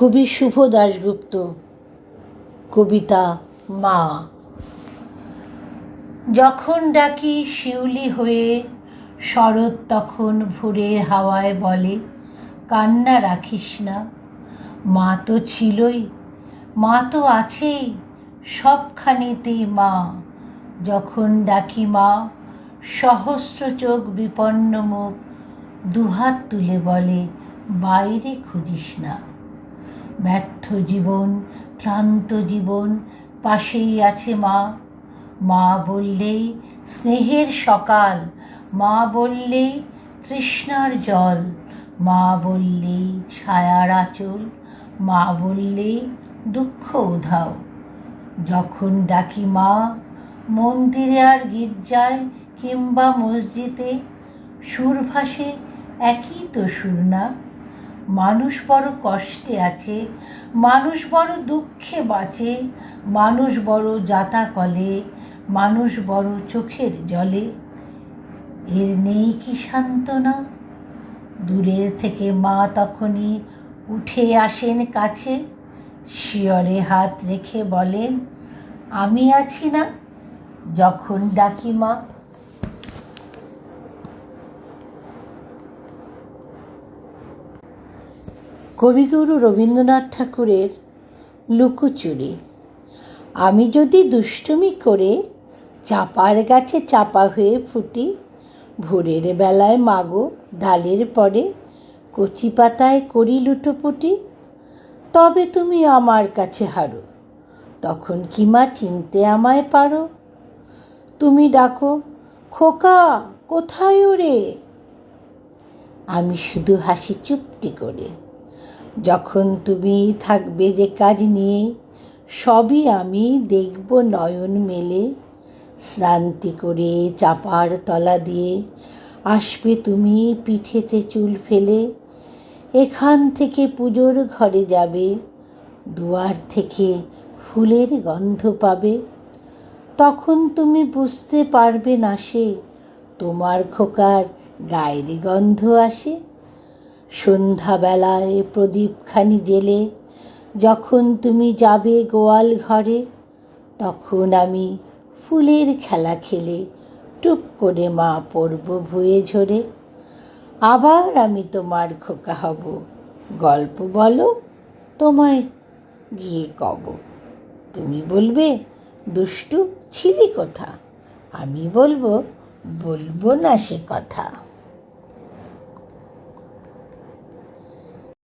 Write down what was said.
কবি শুভ দাশগুপ্ত। কবিতা মা। যখন ডাকি শিউলি হয়ে শরৎ তখন ভোরের হাওয়ায় বলে, কান্না রাখিস না, মা তো ছিলই, মা তো আছেই, সবখানেতেই মা। যখন ডাকি মা, সহস্র চোখ বিপন্ন মুখ দুহাত তুলে বলে, বাইরে খুঁজিস না। ব্যর্থ জীবন, ক্লান্ত জীবন, পাশেই আছে মা। মা বললেই স্নেহের সকাল, মা বললেই তৃষ্ণার জল, মা বললেই ছায়ার আঁচল, মা বললেই দুঃখ উধাও। যখন ডাকি মা, মন্দিরে আর গির্জায় কিংবা মসজিদে সুর ভাসে একই তো সুর না। মানুষ বড় কষ্টে আছে, মানুষ বড় দুঃখে বাঁচে, মানুষ বড় যাতাকলে, মানুষ বড় চোখের জলে। এর নেই কি সান্ত্বনা? দূরের থেকে মা তখনই উঠে আসেন কাছে, শিয়রে হাত রেখে বলেন, আমি আছি না? যখন ডাকি মা। কবিগুরু রবীন্দ্রনাথ ঠাকুরের লুকোচুরি। আমি যদি দুষ্টুমি করে চাপার গাছে চাপা হয়ে ফুটি, ভোরের বেলায় মাগো ডালের পরে কচি পাতায় করি লুটোপুটি, তবে তুমি আমার কাছে হারো, তখন কি মা চিনতে আমায় পারো? তুমি ডাকো, খোকা কোথায় ওরে? আমি শুধু হাসি চুপটি করে। যখন তুমি থাকবে যে কাজ নিয়ে, সবই আমি দেখব নয়ন মেলে। শ্রান্তি করে চাপার তলা দিয়ে আসবে তুমি পিঠেতে চুল ফেলে। এখান থেকে পুজোর ঘরে যাবে, দুয়ার থেকে ফুলের গন্ধ পাবে। তখন তুমি বুঝতে পারবে না সে তোমার খোকার গায়ের গন্ধ আসে। সন্ধ্যাবেলায় প্রদীপখানি জেলে যখন তুমি যাবে গোয়াল ঘরে, তখন আমি ফুলের খেলা খেলে টুক করে মা পড়ব ভুয়ে ঝরে। আবার আমি তোমার খোকা হব, গল্প বলো তোমায় গিয়ে কব। তুমি বলবে, দুষ্টু ছিলি কোথা? আমি বলবো, বলবো না সে কথা।